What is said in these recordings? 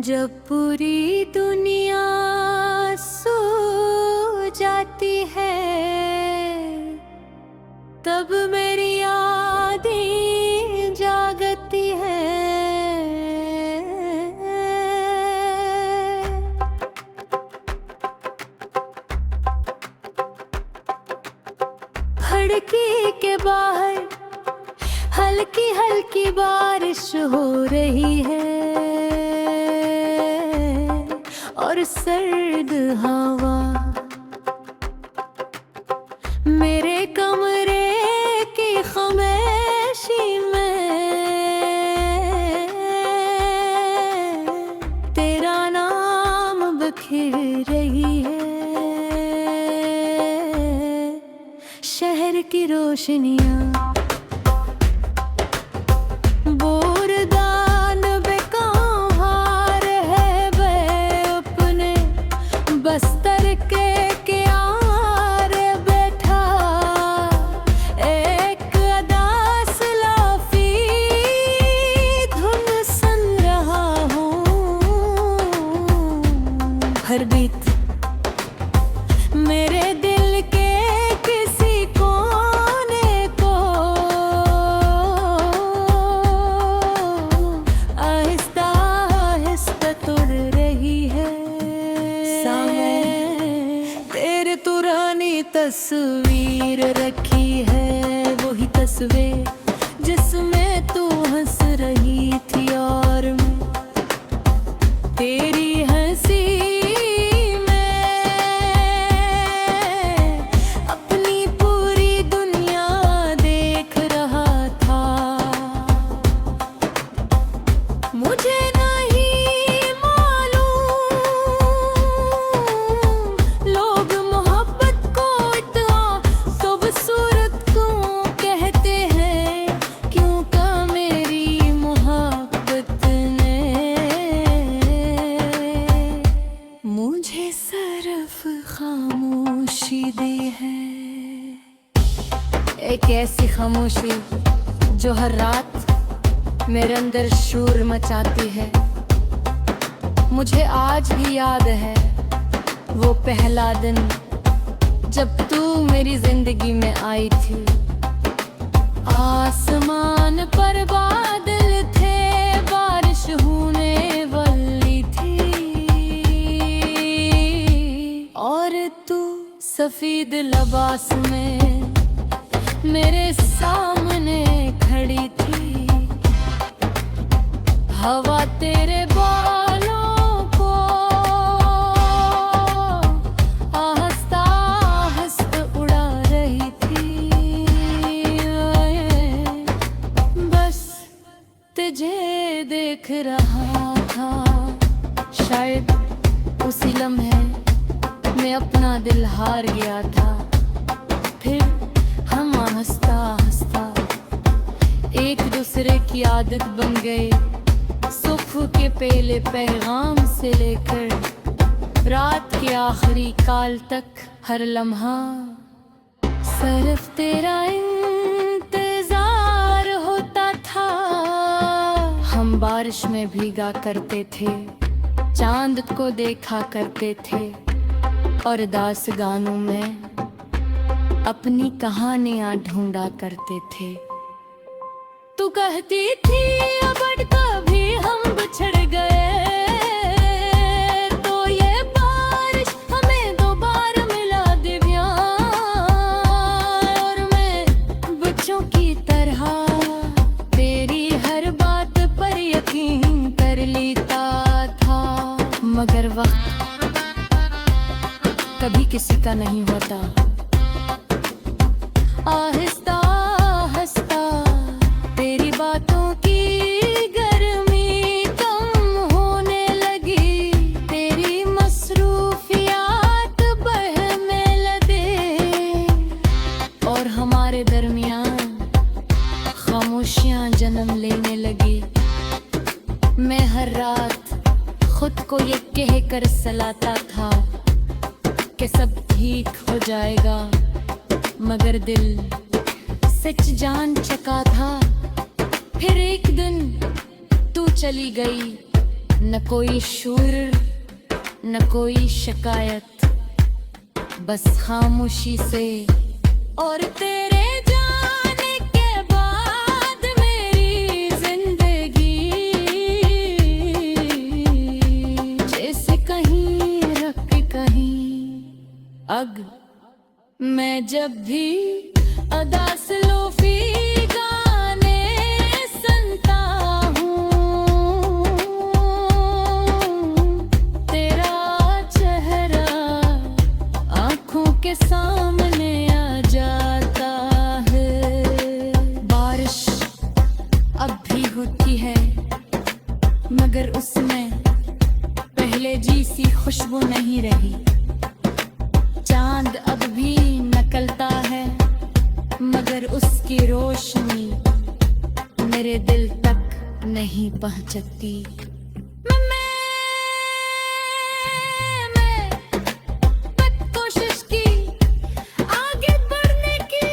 जब पूरी दुनिया सो जाती है तब मेरी यादें जागती है। खिड़की के बाहर हल्की हल्की बारिश हो रही है और सर्द हवा मेरे कमरे की खामोशी में तेरा नाम बिखर रही है। शहर की रोशनियाँ बस्तर के किनारे बैठा एक अदास लाफी धुन सुन रहा हूँ। हर बीत मेरे दिल के किसी कोने को आहिस्ता आहिस्ता तोड़ रही है। तेरे पुरानी तस्वीर रखी है, वही तस्वीर जिसमें तू हंस रही थी और मैं तेरी हंसी में अपनी पूरी दुनिया देख रहा था। मुझे खामोशी दी है, एक ऐसी खामोशी जो हर रात मेरे अंदर शोर मचाती है। मुझे आज भी याद है वो पहला दिन जब तू मेरी जिंदगी में आई थी। आसमान पर बादल थे, बारिश होने वाली थी और तू सफेद लिबास में मेरे सामने खड़ी थी। हवा तेरे बालों को आहिस्ता आहिस्ता उड़ा रही थी। बस तुझे देख रहा था, शायद उसी लम्हे मैं अपना दिल हार गया था। फिर हम हंसता हंसता एक दूसरे की आदत बन गए। सुबह के पहले पैगाम से लेकर रात के आखिरी काल तक हर लम्हा सिर्फ तेरा इंतजार होता था। हम बारिश में भीगा करते थे, चांद को देखा करते थे और दास गानों में अपनी कहानियां ढूंढा करते थे। तू कहती थी अब कभी हम बिछड़ गए तो ये बारिश हमें दोबारा मिला दिव्या। और मैं बच्चों की तरह तेरी हर बात पर यकीन कर लेता था, मगर वक्त कभी किसी का नहीं होता। आहिस्ता आहिस्ता तेरी बातों की गर्मी कम होने लगी, तेरी मसरूफियात बहने लगे और हमारे दरमियान खामोशियां जन्म लेने लगी। मैं हर रात खुद को ये कह कर सलाता था कि सब ठीक हो जाएगा, मगर दिल सच जान चुका था। फिर एक दिन तू चली गई न कोई शूर न कोई शिकायत, बस खामोशी से। और तेरे जाने के बाद मेरी जिंदगी जैसे कहीं रख कहीं अग। मैं जब भी अदास लोफी गाने सुनता हूँ, तेरा चेहरा आँखों के सामने आ जाता है। बारिश अब भी होती है मगर उसमें पहले जैसी खुशबू नहीं रही। चांद अब भी निकलता है मगर उसकी रोशनी मेरे दिल तक नहीं पहुंचती। मैं बद कोशिश की आगे बढ़ने की,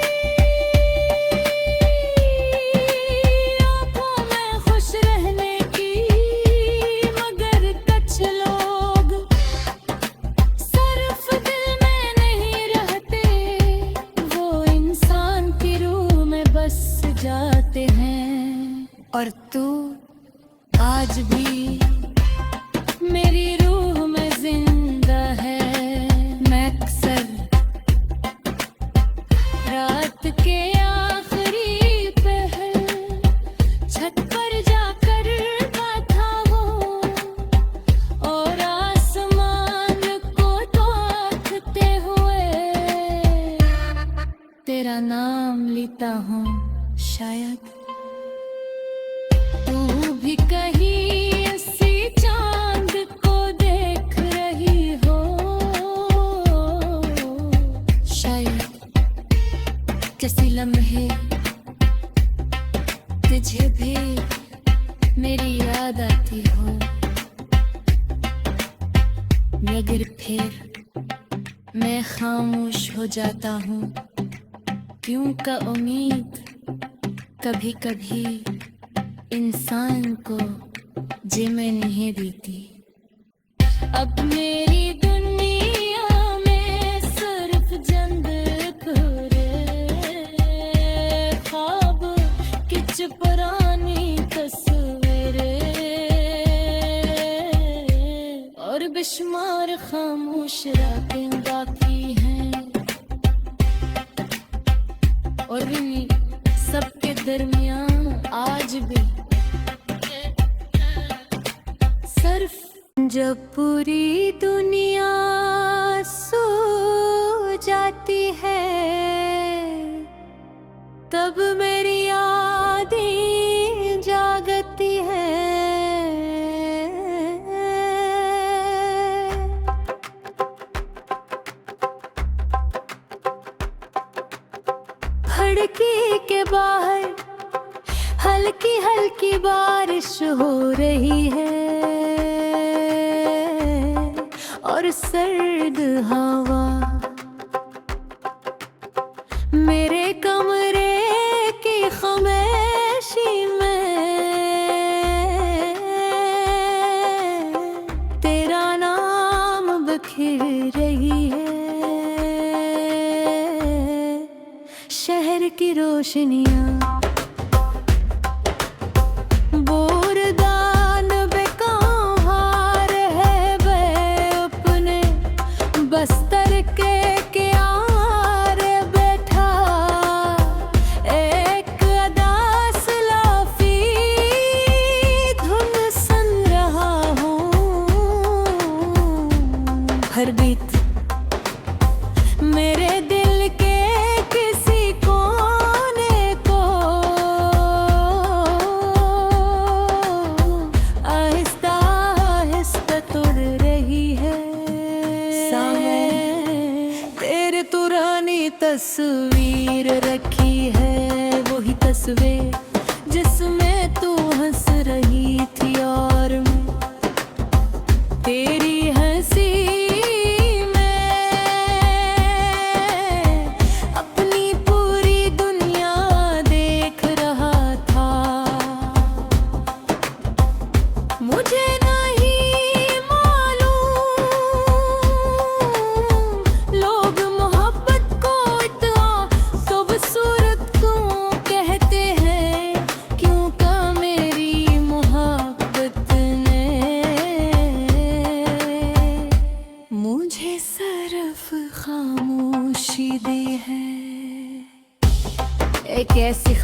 आँखों में खुश रहने की, मगर कुछ लोग सिर्फ दिल में नहीं रहते, वो इंसान की रूह में बस जाते हैं। और तू आज भी मेरी रूह में जिंदा है। मैं अक्सर रात के आखिरी पहर छत पर जाकर गाता हूँ और आसमान को ताकते हुए तेरा नाम लेता हूँ। शायद तू भी कहीं इसी चांद को देख रही हो, शायद किसी लम्हे तुझे भी मेरी याद आती हो, मगर फिर मैं खामोश हो जाता हूँ। क्यों का उम्मीद कभी कभी इंसान को जिमे नहीं देती। अब मेरी दुनिया में सिर्फ जंग खुरे ख्वाब किच पुरानी तस्वीरें और बेशुमार खामोश रातें बाकी हैं। और इन्हीं सबके दरमियान आज भी सिर्फ जब पूरी दुनिया सो जाती है तब मेरी यादें जागती है। खिड़की के बाहर हल्की हल्की बारिश हो रही है और सर्द हवा मेरे कमरे की खामोशी में तेरा नाम बिखर रही है। शहर की रोशनियाँ बोरदान बेकहार है बे अपने बस्तर के किनार बैठा एक अदास लाफी धुन सुन रहा हूँ। हर बीत मेरे दिल के किसी कोने को आहिस्ता आहिस्ता तोड़ रही है। सामने तेरे पुरानी तस्वीर रखी है, वही तस्वीर जिसमें तू हंस रही थी और मैं तेरी हंसी मुझे नहीं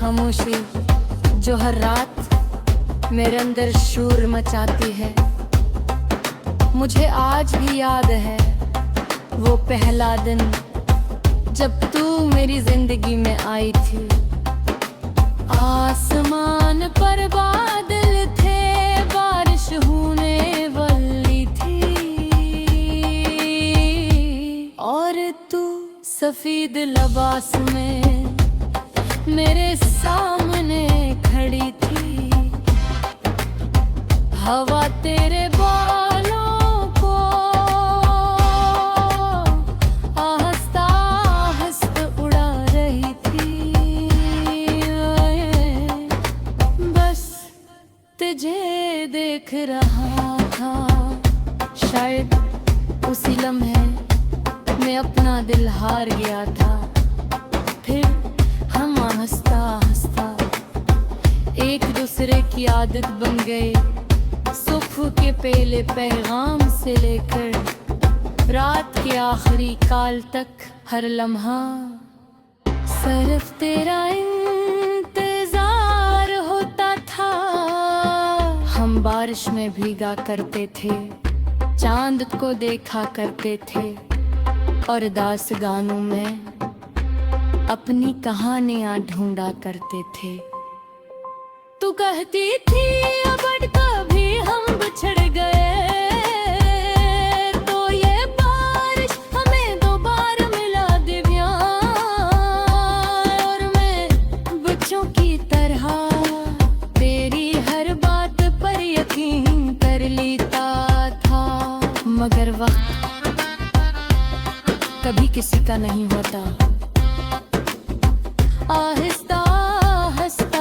खामोशी जो हर रात मेरे अंदर शोर मचाती है। मुझे आज भी याद है वो पहला दिन जब तू मेरी जिंदगी में आई थी। आसमान पर बादल थे, बारिश होने वाली थी और तू सफेद लिबास में मेरे सामने खड़ी थी। हवा तेरे बालों को आहिस्ता आहिस्ता उड़ा रही थी। बस तुझे देख रहा था, शायद उसी लम्हे मैं अपना दिल हार गया था। फिर हम आहिस्ता आहिस्ता एक दूसरे की आदत बन गए। सुबह के पहले पैगाम से लेकर रात के आखिरी काल तक हर लम्हा सिर्फ तेरा इंतजार होता था। हम बारिश में भीगा करते थे, चांद को देखा करते थे और दास गानों में अपनी कहानियां ढूंढा करते थे। तू कहती थी अब कभी हम बिछड़ गए तो ये बारिश हमें दोबारा मिला दिव्या। और मैं बच्चों की तरह तेरी हर बात पर यकीन कर लेता था। मगर वक्त कभी किसी का नहीं होता। आहिस्ता आहिस्ता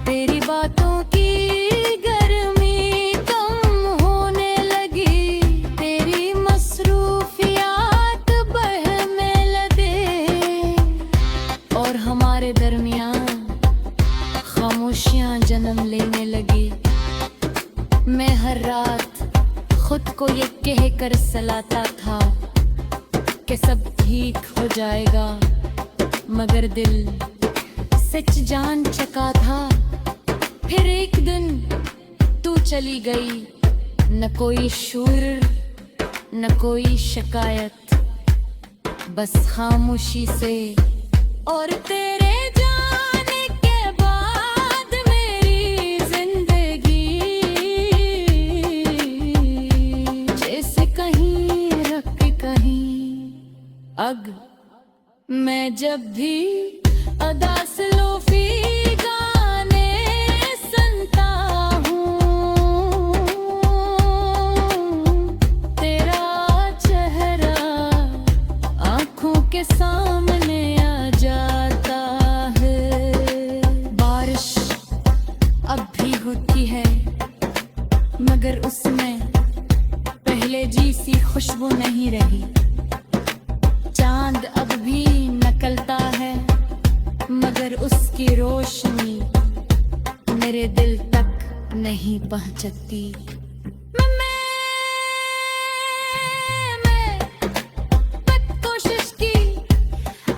तेरी बातों की गर्मी कम होने लगी, तेरी मसरूफियात बहने लगे और हमारे दरमियान खामोशियां जन्म लेने लगी। मैं हर रात खुद को ये कह कर सलाता था कि सब ठीक हो जाएगा, मगर दिल सच जान चुका था। फिर एक दिन तू चली गई, न कोई शोर न कोई शिकायत, बस खामोशी से। और तेरे जाने के बाद मेरी जिंदगी जैसे कहीं रख कहीं अग। मैं जब भी अदास लोफी गाने सुनता हूँ, तेरा चेहरा आँखों के सामने आ जाता है। बारिश अब भी होती है, मगर उसमें पहले जैसी खुशबू नहीं रही। चांद अब भी निकलता है, मगर उसकी रोशनी मेरे दिल तक नहीं पहुंचती। मैं बहुत कोशिश की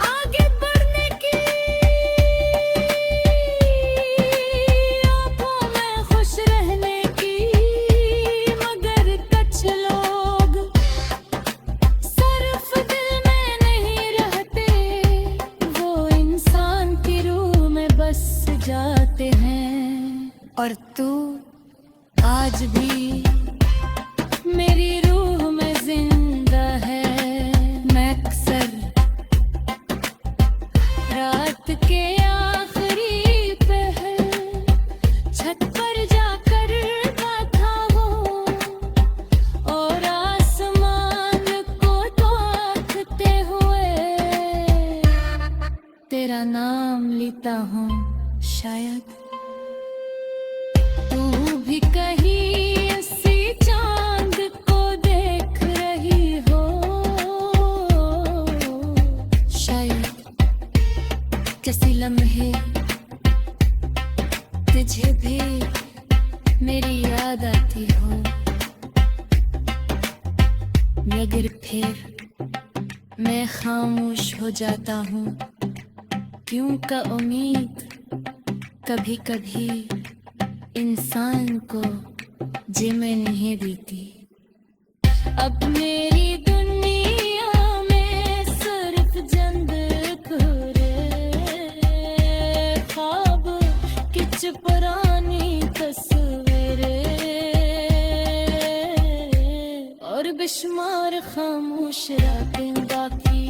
आगे बढ़ने की, आँखों में खुश रहने की, मगर कुछ लोग सिर्फ दिल में नहीं रहते, वो इंसान की रूह में बस जाते हैं। और तू आज भी मेरी रूह में जिंदा है। मैं अक्सर रात के आखिरी पहर छत पर जाकर था वो, और आसमान को देखते हुए तेरा नाम लेता हूँ। शायद तू भी कहीं इसी चांद को देख रही हो, शायद किसी लम्हे तुझे भी मेरी याद आती हो। मगर फिर मैं खामोश हो जाता हूँ, क्यों का उम्मीद कभी कभी इंसान को जिम्मे नहीं देती। अब मेरी दुनिया में सिर्फ जंद खुरे ख्वाब किच पुरानी तस्वीरें और बेशुमार खामोश रातें बाकी